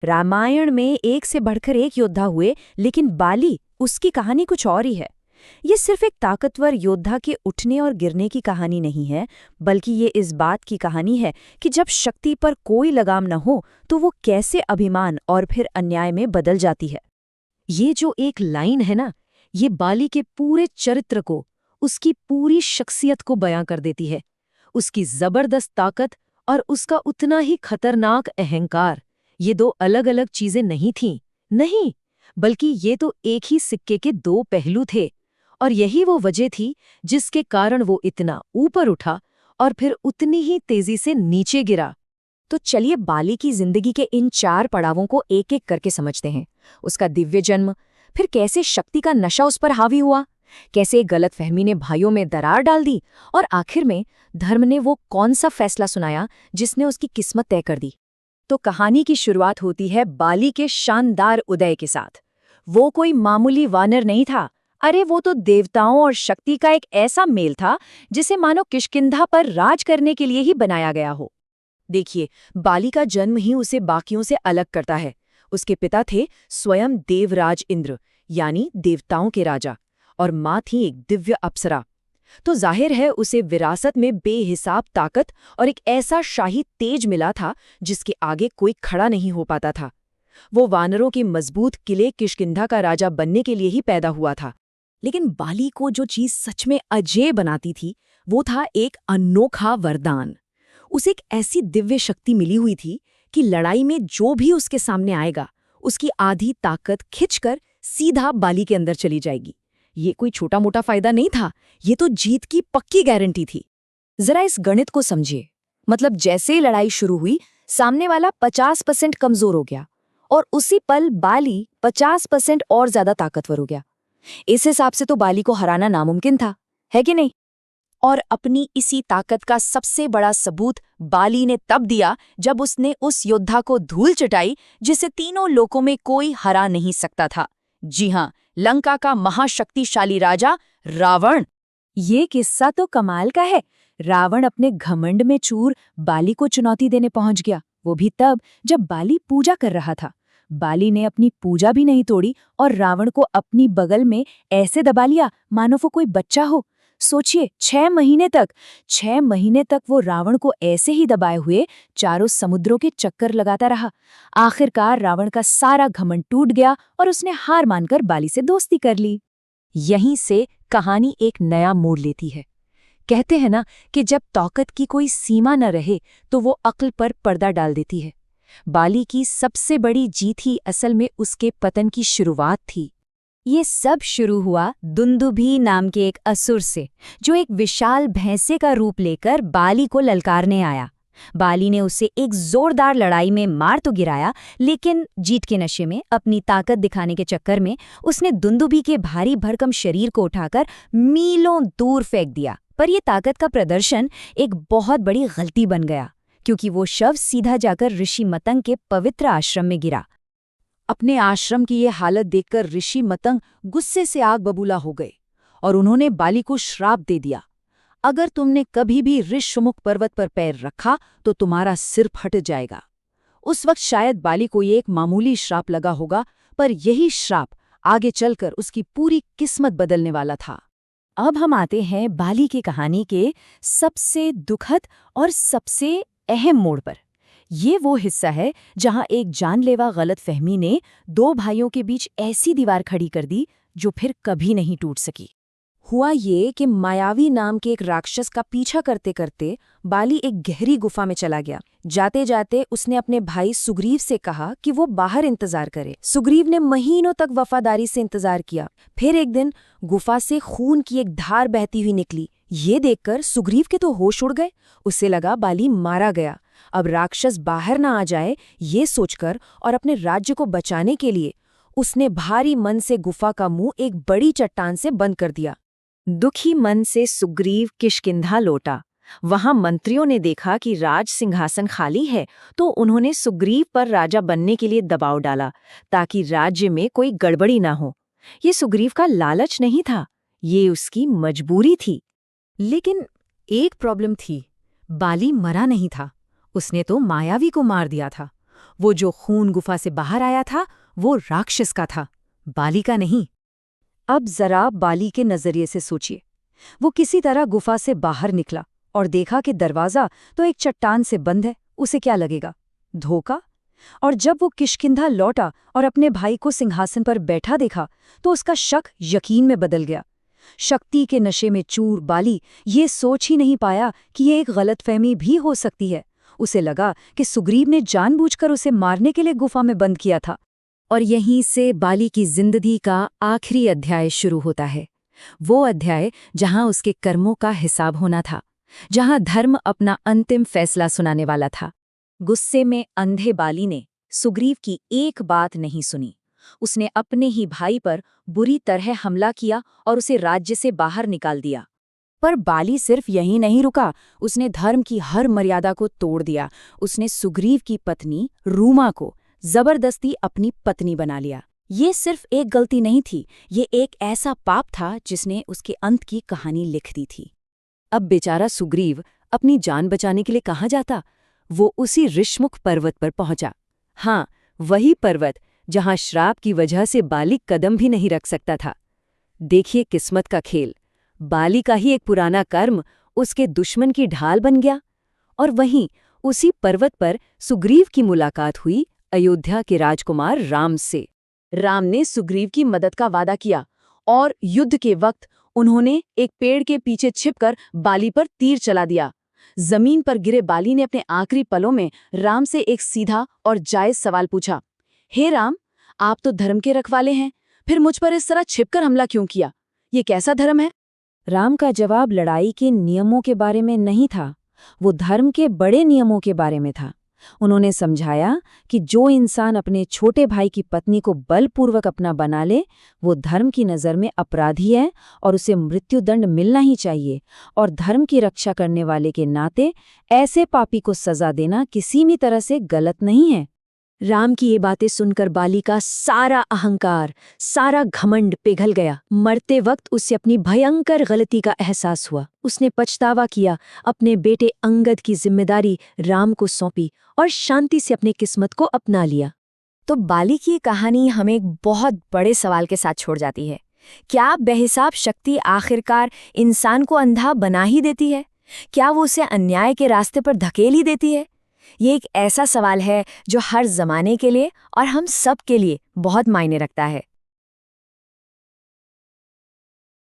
रामायण में एक से बढ़कर एक योद्धा हुए, लेकिन बाली, उसकी कहानी कुछ और ही है। ये सिर्फ एक ताकतवर योद्धा के उठने और गिरने की कहानी नहीं है, बल्कि ये इस बात की कहानी है कि जब शक्ति पर कोई लगाम न हो तो वो कैसे अभिमान और फिर अन्याय में बदल जाती है। ये जो एक लाइन है ना, ये बाली के पूरे चरित्र को, उसकी पूरी शख्सियत को बयां कर देती है। उसकी जबरदस्त ताकत और उसका उतना ही खतरनाक अहंकार, ये दो अलग अलग चीजें नहीं थीं। नहीं, बल्कि ये तो एक ही सिक्के के दो पहलू थे। और यही वो वजह थी जिसके कारण वो इतना ऊपर उठा और फिर उतनी ही तेजी से नीचे गिरा। तो चलिए बाली की जिंदगी के इन 4 पड़ावों को एक एक करके समझते हैं। उसका दिव्य जन्म, फिर कैसे शक्ति का नशा उस पर हावी हुआ, कैसे गलतफहमी ने भाइयों में दरार डाल दी, और आखिर में धर्म ने वो कौन सा फैसला सुनाया जिसने उसकी किस्मत तय कर दी। तो कहानी की शुरुआत होती है बाली के शानदार उदय के साथ। वो कोई मामूली वानर नहीं था। अरे वो तो देवताओं और शक्ति का एक ऐसा मेल था जिसे मानो किष्किंधा पर राज करने के लिए ही बनाया गया हो। देखिए, बाली का जन्म ही उसे बाकियों से अलग करता है। उसके पिता थे स्वयं देवराज इंद्र, यानी देवताओं के राजा, और माँ थी एक दिव्य अप्सरा। तो जाहिर है उसे विरासत में बेहिसाब ताकत और एक ऐसा शाही तेज मिला था जिसके आगे कोई खड़ा नहीं हो पाता था। वो वानरों के मजबूत किले किष्किंधा का राजा बनने के लिए ही पैदा हुआ था। लेकिन बाली को जो चीज सच में अजेय बनाती थी, वो था एक अनोखा वरदान। उसे एक ऐसी दिव्य शक्ति मिली हुई थी कि लड़ाई में जो भी उसके सामने आएगा, उसकी आधी ताकत खिंचकर सीधा बाली के अंदर चली जाएगी। ये कोई छोटा मोटा फायदा नहीं था, ये तो जीत की पक्की गारंटी थी। जरा इस गणित को समझिए। मतलब जैसे ही लड़ाई शुरू हुई, सामने वाला 50% कमजोर हो गया और उसी पल बाली 50% और ज्यादा ताकतवर हो गया। इस हिसाब से तो बाली को हराना नामुमकिन था, है कि नहीं? और अपनी इसी ताकत का सबसे बड़ा सबूत बाली ने तब दिया जब उसने उस योद्धा को धूल चटाई जिसे तीनों लोकों में कोई हरा नहीं सकता था। जी हां, लंका का महाशक्तिशाली राजा रावण। ये किस्सा तो कमाल का है। रावण अपने घमंड में चूर बाली को चुनौती देने पहुंच गया, वो भी तब जब बाली पूजा कर रहा था। बाली ने अपनी पूजा भी नहीं तोड़ी और रावण को अपनी बगल में ऐसे दबा लिया मानो वो कोई बच्चा हो। सोचिए, 6 महीने तक वो रावण को ऐसे ही दबाए हुए चारों समुद्रों के चक्कर लगाता रहा। आखिरकार रावण का सारा घमंड टूट गया और उसने हार मानकर बाली से दोस्ती कर ली। यहीं से कहानी एक नया मोड़ लेती है। कहते हैं ना कि जब ताकत की कोई सीमा न रहे तो वो अक्ल पर पर्दा डाल देती है। बाली की सबसे बड़ी जीत ही असल में उसके पतन की शुरुआत थी। ये सब शुरू हुआ दुंदुभी नाम के एक असुर से, जो एक विशाल भैंसे का रूप लेकर बाली को ललकारने आया। बाली ने उसे एक जोरदार लड़ाई में मार तो गिराया, लेकिन जीत के नशे में, अपनी ताकत दिखाने के चक्कर में उसने दुंदुभी के भारी भरकम शरीर को उठाकर मीलों दूर फेंक दिया। पर यह ताकत का प्रदर्शन एक बहुत बड़ी गलती बन गया, क्योंकि वो शव सीधा जाकर ऋषि मतंग के पवित्र आश्रम में गिरा। अपने आश्रम की ये हालत देखकर ऋषि मतंग गुस्से से आग बबूला हो गए और उन्होंने बाली को श्राप दे दिया, अगर तुमने कभी भी ऋषमुख पर्वत पर पैर रखा तो तुम्हारा सिर फट जाएगा। उस वक्त शायद बाली को ये एक मामूली श्राप लगा होगा, पर यही श्राप आगे चलकर उसकी पूरी किस्मत बदलने वाला था। अब हम आते हैं बाली की कहानी के सबसे दुखद और सबसे अहम मोड़ पर। ये वो हिस्सा है जहां एक जानलेवा गलतफहमी ने 2 भाइयों के बीच ऐसी दीवार खड़ी कर दी जो फिर कभी नहीं टूट सकी। हुआ ये कि मायावी नाम के एक राक्षस का पीछा करते करते बाली एक गहरी गुफा में चला गया। जाते जाते उसने अपने भाई सुग्रीव से कहा कि वो बाहर इंतजार करे। सुग्रीव ने महीनों तक वफादारी से इंतजार किया। फिर एक दिन गुफा से खून की एक धार बहती हुई निकली। ये देखकर सुग्रीव के तो होश उड़ गए। उसे लगा बाली मारा गया। अब राक्षस बाहर ना आ जाए, ये सोचकर और अपने राज्य को बचाने के लिए उसने भारी मन से गुफा का मुंह एक बड़ी चट्टान से बंद कर दिया। दुखी मन से सुग्रीव किष्किंधा लौटा। वहां मंत्रियों ने देखा कि राज सिंहासन खाली है, तो उन्होंने सुग्रीव पर राजा बनने के लिए दबाव डाला ताकि राज्य में कोई गड़बड़ी ना हो। ये सुग्रीव का लालच नहीं था, ये उसकी मजबूरी थी। लेकिन एक प्रॉब्लम थी, बाली मरा नहीं था। उसने तो मायावी को मार दिया था। वो जो खून गुफा से बाहर आया था वो राक्षस का था, बाली का नहीं। अब जरा बाली के नजरिए से सोचिए। वो किसी तरह गुफा से बाहर निकला और देखा कि दरवाजा तो एक चट्टान से बंद है। उसे क्या लगेगा? धोखा। और जब वो किष्किंधा लौटा और अपने भाई को सिंहासन पर बैठा देखा तो उसका शक यकीन में बदल गया। शक्ति के नशे में चूर बाली ये सोच ही नहीं पाया कि ये एक गलतफहमी भी हो सकती है। उसे लगा कि सुग्रीव ने जानबूझकर उसे मारने के लिए गुफा में बंद किया था। और यहीं से बाली की जिंदगी का आखिरी अध्याय शुरू होता है। वो अध्याय जहां उसके कर्मों का हिसाब होना था, जहां धर्म अपना अंतिम फैसला सुनाने वाला था। गुस्से में अंधे बाली ने सुग्रीव की एक बात नहीं सुनी। उसने अपने ही भाई पर बुरी तरह हमला किया और उसे राज्य से बाहर निकाल दिया। पर बाली सिर्फ यहीं नहीं रुका, उसने धर्म की हर मर्यादा को तोड़ दिया। उसने सुग्रीव की पत्नी रूमा को जबरदस्ती अपनी पत्नी बना लिया। ये सिर्फ एक गलती नहीं थी, ये एक ऐसा पाप था जिसने उसके अंत की कहानी लिख दी थी। अब बेचारा सुग्रीव अपनी जान बचाने के लिए कहाँ जाता? वो उसी ऋषमुख पर्वत पर पहुंचा। हाँ, वही पर्वत जहां श्राप की वजह से बाली कदम भी नहीं रख सकता था। देखिए किस्मत का खेल। बाली का ही एक पुराना कर्म उसके दुश्मन की ढाल बन गया। और वहीं उसी पर्वत पर सुग्रीव की मुलाकात हुई अयोध्या के राजकुमार राम से। राम ने सुग्रीव की मदद का वादा किया और युद्ध के वक्त उन्होंने एक पेड़ के पीछे छिपकर बाली पर तीर चला दिया। जमीन पर गिरे बाली ने अपने आखिरी पलों में राम से एक सीधा और जायज सवाल पूछा, हे राम, आप तो धर्म के रखवाले हैं, फिर मुझ पर इस तरह छिपकर हमला क्यों किया? ये कैसा धर्म है? राम का जवाब लड़ाई के नियमों के बारे में नहीं था, वो धर्म के बड़े नियमों के बारे में था। उन्होंने समझाया कि जो इंसान अपने छोटे भाई की पत्नी को बलपूर्वक अपना बना ले, वो धर्म की नज़र में अपराधी है और उसे मृत्युदंड मिलना ही चाहिए। और धर्म की रक्षा करने वाले के नाते ऐसे पापी को सजा देना किसी भी तरह से गलत नहीं है। राम की ये बातें सुनकर बाली का सारा अहंकार, सारा घमंड पिघल गया। मरते वक्त उसे अपनी भयंकर गलती का एहसास हुआ। उसने पछतावा किया, अपने बेटे अंगद की जिम्मेदारी राम को सौंपी और शांति से अपनी किस्मत को अपना लिया। तो बाली की कहानी हमें एक बहुत बड़े सवाल के साथ छोड़ जाती है। क्या बेहिसाब शक्ति आखिरकार इंसान को अंधा बना ही देती है? क्या वो उसे अन्याय के रास्ते पर धकेल ही देती है? ये एक ऐसा सवाल है जो हर जमाने के लिए और हम सब के लिए बहुत मायने रखता है।